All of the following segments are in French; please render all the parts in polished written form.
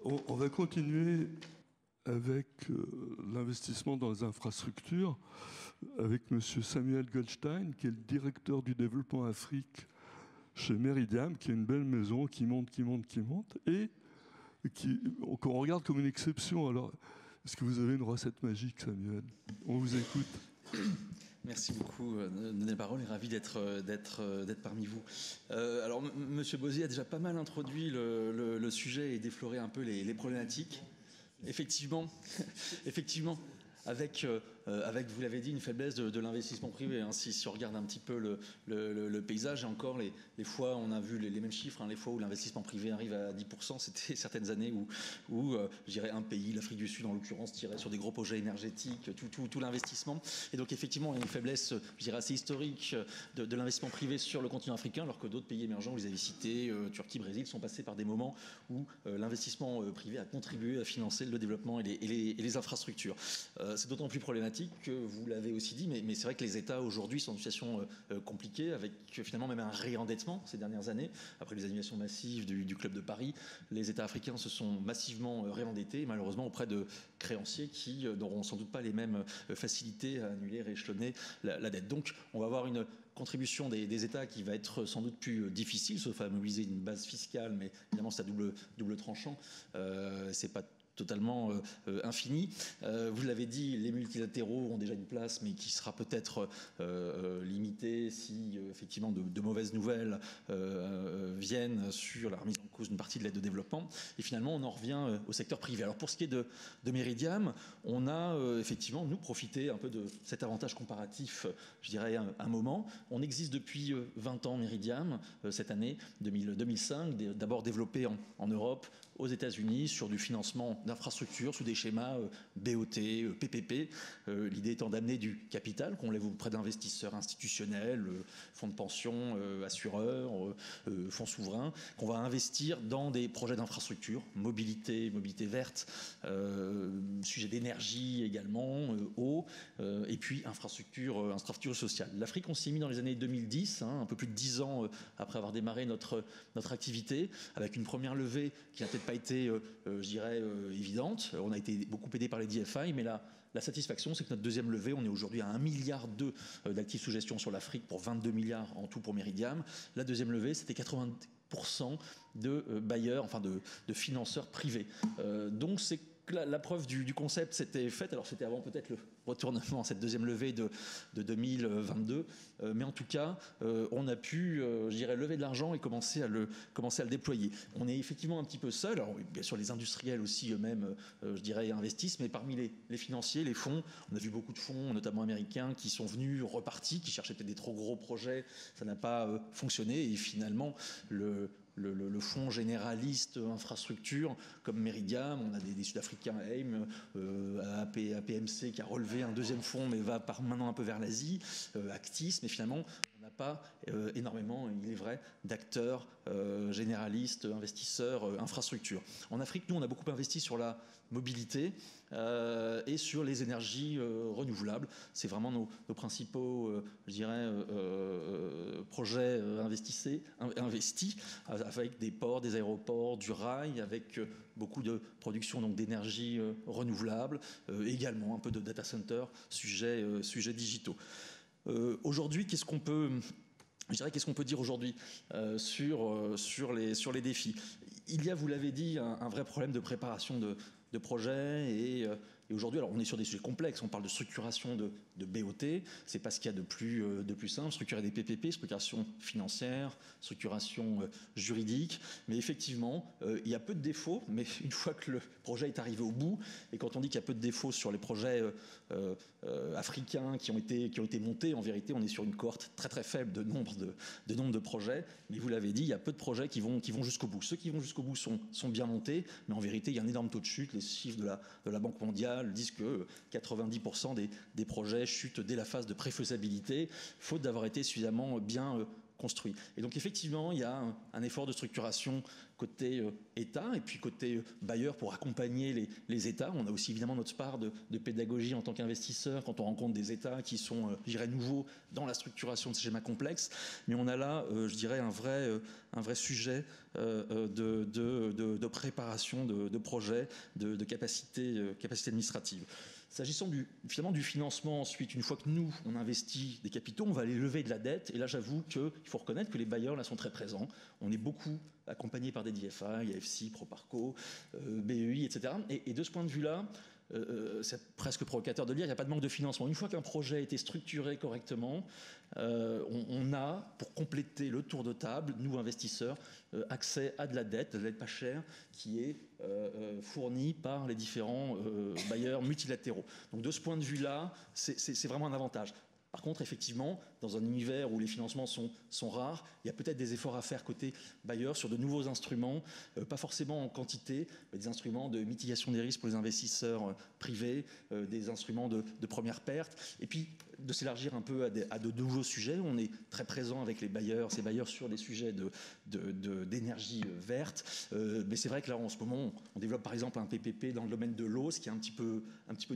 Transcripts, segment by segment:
On va continuer avec l'investissement dans les infrastructures, avec M. Samuel Goldstein, qui est le directeur du développement Afrique chez Meridiam, qui est une belle maison qui monte, et qu'on regarde comme une exception. Alors, est-ce que vous avez une recette magique, Samuel? On vous écoute. Merci beaucoup de donner la parole et ravi d'être parmi vous. Alors, Monsieur Bozier a déjà pas mal introduit le sujet et défloré un peu les problématiques. Effectivement, avec, vous l'avez dit, une faiblesse de l'investissement privé. Hein. Si on regarde un petit peu le paysage, et encore les fois, on a vu les mêmes chiffres, hein, les fois où l'investissement privé arrive à 10%, c'était certaines années où je dirais un pays, l'Afrique du Sud en l'occurrence, tirait sur des gros projets énergétiques, tout l'investissement. Et donc effectivement, il y a une faiblesse, je dirais, assez historique de l'investissement privé sur le continent africain, alors que d'autres pays émergents, vous les avez cités, Turquie, Brésil, sont passés par des moments où l'investissement privé a contribué à financer le développement et les infrastructures. C'est d'autant plus problématique que vous l'avez aussi dit, mais c'est vrai que les États aujourd'hui sont en situation compliquée, avec finalement même un réendettement ces dernières années. Après les annulations massives du Club de Paris, les États africains se sont massivement réendettés, malheureusement auprès de créanciers qui n'auront sans doute pas les mêmes facilités à annuler, rééchelonner la dette. Donc on va avoir une contribution des États qui va être sans doute plus difficile, sauf à mobiliser une base fiscale, mais évidemment c'est à double tranchant. C'est pas totalement infini. Vous l'avez dit, les multilatéraux ont déjà une place, mais qui sera peut-être limitée si effectivement de mauvaises nouvelles viennent sur la remise en cause d'une partie de l'aide au développement. Et finalement, on en revient au secteur privé. Alors pour ce qui est de Meridiam, on a effectivement, nous, profité un peu de cet avantage comparatif, je dirais, un moment. On existe depuis 20 ans, Meridiam, cette année, 2005, d'abord développé en Europe, aux États-Unis, sur du financement d'infrastructures sous des schémas BOT, PPP. L'idée étant d'amener du capital qu'on lève auprès d'investisseurs institutionnels, fonds de pension, assureurs, fonds souverains, qu'on va investir dans des projets d'infrastructures, mobilité verte, sujet d'énergie également, eau, et puis infrastructure sociale. L'Afrique, on s'y est mis dans les années 2010, hein, un peu plus de 10 ans après avoir démarré notre activité, avec une première levée qui n'a peut-être pas été, je dirais, évidente. On a été beaucoup aidé par les DFI, mais la satisfaction, c'est que notre deuxième levée, on est aujourd'hui à 1,2 milliard d'actifs sous gestion sur l'Afrique pour 22 milliards en tout pour Meridiam. La deuxième levée, c'était 90% de bailleurs, enfin de financeurs privés. Donc c'est la preuve du concept s'était faite. Alors c'était avant peut-être le retournement, cette deuxième levée de 2022, mais en tout cas on a pu, je dirais, lever de l'argent et commencer à le déployer. On est effectivement un petit peu seul. Alors bien sûr les industriels aussi eux-mêmes, je dirais, investissent, mais parmi les financiers, les fonds, on a vu beaucoup de fonds, notamment américains, qui sont venus repartis, qui cherchaient peut-être des trop gros projets, ça n'a pas fonctionné, et finalement le fonds généraliste infrastructure comme Meridiam, on a des Sud-Africains, AIM, APMC qui a relevé un deuxième fonds mais va maintenant un peu vers l'Asie, Actis, mais finalement on n'a pas énormément, il est vrai, d'acteurs généralistes, investisseurs, infrastructures. En Afrique, nous on a beaucoup investi sur la mobilité et sur les énergies renouvelables. C'est vraiment nos principaux, je dirais, projets investis avec des ports, des aéroports, du rail, avec beaucoup de production donc d'énergie renouvelable, également un peu de data center, sujets digitaux. Aujourd'hui, qu'est-ce qu'on peut dire aujourd'hui sur les défis? Il y a, vous l'avez dit, un vrai problème de préparation de projets et aujourd'hui, alors on est sur des sujets complexes, on parle de structuration de BOT, c'est pas ce qu'il y a de plus simple, structurer des PPP, structuration financière, structuration juridique, mais effectivement, il y a peu de défauts, mais une fois que le projet est arrivé au bout, et quand on dit qu'il y a peu de défauts sur les projets africains qui ont été montés, en vérité, on est sur une cohorte très très faible de nombre de projets, mais vous l'avez dit, il y a peu de projets qui vont jusqu'au bout. Ceux qui vont jusqu'au bout sont bien montés, mais en vérité, il y a un énorme taux de chute. Les chiffres de la Banque mondiale disent que 90% des projets chutent dès la phase de préfaisabilité, faute d'avoir été suffisamment bien construit. Et donc effectivement, il y a un effort de structuration côté État et puis côté bailleur pour accompagner les États. On a aussi évidemment notre part de pédagogie en tant qu'investisseur quand on rencontre des États qui sont, je dirais, nouveaux dans la structuration de ces schémas complexes. Mais on a là, je dirais, un vrai sujet de préparation de projets, de capacité administrative. S'agissant finalement du financement ensuite, une fois que nous, on investit des capitaux, on va aller lever de la dette. Et là, j'avoue qu'il faut reconnaître que les bailleurs là sont très présents. On est beaucoup accompagnés par des DFI, AFC, Proparco, BEI, etc. Et de ce point de vue-là, c'est presque provocateur de le dire, il n'y a pas de manque de financement. Une fois qu'un projet a été structuré correctement, on a, pour compléter le tour de table, nous investisseurs, accès à de la dette pas chère, qui est fournie par les différents bailleurs multilatéraux. Donc de ce point de vue-là, c'est vraiment un avantage. Par contre, effectivement, dans un univers où les financements sont rares, il y a peut-être des efforts à faire côté bailleurs sur de nouveaux instruments, pas forcément en quantité, mais des instruments de mitigation des risques pour les investisseurs privés, des instruments de première perte, et puis de s'élargir un peu à de nouveaux sujets. On est très présent avec ces bailleurs sur des sujets d'énergie verte, mais c'est vrai que là, en ce moment, on développe par exemple un PPP dans le domaine de l'eau, ce qui est un petit peu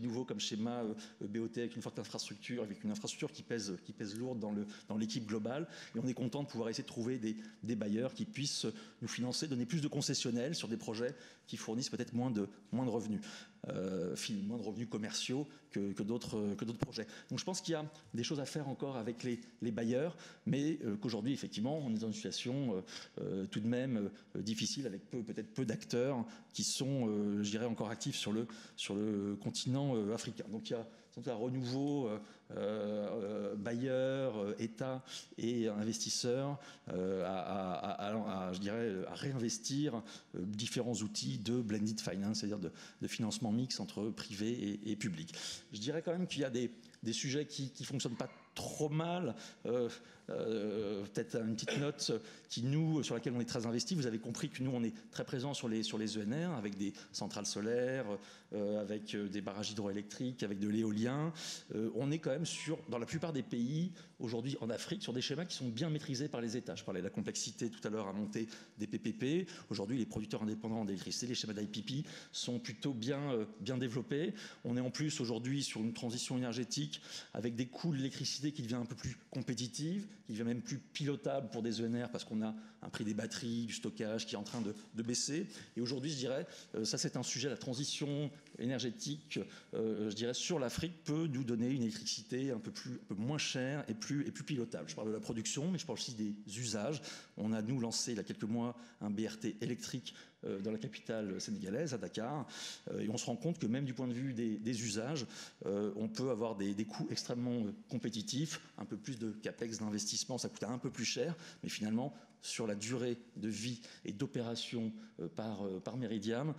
nouveau comme schéma BOT avec une forte infrastructure, avec une infrastructure qui pèse lourde dans l'équipe globale. Et on est content de pouvoir essayer de trouver des bailleurs qui puissent nous financer, donner plus de concessionnels sur des projets qui fournissent peut-être moins de revenus. Moins de revenus commerciaux que d'autres projets. Donc je pense qu'il y a des choses à faire encore avec les bailleurs, mais qu'aujourd'hui, effectivement, on est dans une situation tout de même difficile avec peut-être peu d'acteurs qui sont, je dirais, encore actifs sur le continent africain. Donc il y a un renouveau bailleurs, États et investisseurs je dirais, à réinvestir différents outils de blended finance, c'est-à-dire de financement mix entre privé et public. Je dirais quand même qu'il y a des sujets qui ne fonctionnent pas trop mal. Peut-être une petite note sur laquelle on est très investi. Vous avez compris que nous, on est très présents sur les ENR, avec des centrales solaires, avec des barrages hydroélectriques, avec de l'éolien. On est quand même dans la plupart des pays, aujourd'hui en Afrique, sur des schémas qui sont bien maîtrisés par les États. Je parlais de la complexité tout à l'heure à monter des PPP. Aujourd'hui, les producteurs indépendants d'électricité, les schémas d'IPP, sont plutôt bien développés. On est en plus aujourd'hui sur une transition énergétique avec des coûts de l'électricité qui devient un peu plus compétitive, qui devient même plus pilotable pour des ENR parce qu'on a un prix des batteries, du stockage qui est en train de baisser. Et aujourd'hui, je dirais, ça c'est un sujet, la transition énergétique, je dirais, sur l'Afrique peut nous donner une électricité un peu moins chère et plus pilotable. Je parle de la production, mais je parle aussi des usages. On a, nous, lancé il y a quelques mois un BRT électrique dans la capitale sénégalaise, à Dakar, et on se rend compte que même du point de vue des usages, on peut avoir des coûts extrêmement compétitifs, un peu plus de capex d'investissement, ça coûte un peu plus cher, mais finalement, sur la durée de vie et d'opération par méridiam,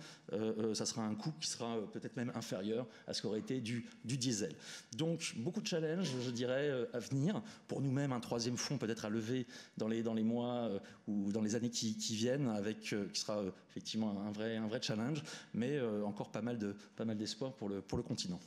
ça sera un coût qui sera peut-être même inférieur à ce qu'aurait été du diesel. Donc, beaucoup de challenges, je dirais, à venir. Pour nous-mêmes, un troisième fonds peut-être à lever dans les mois ou dans les années qui viennent, qui sera effectivement un vrai challenge, mais encore pas mal d'espoir pour le continent.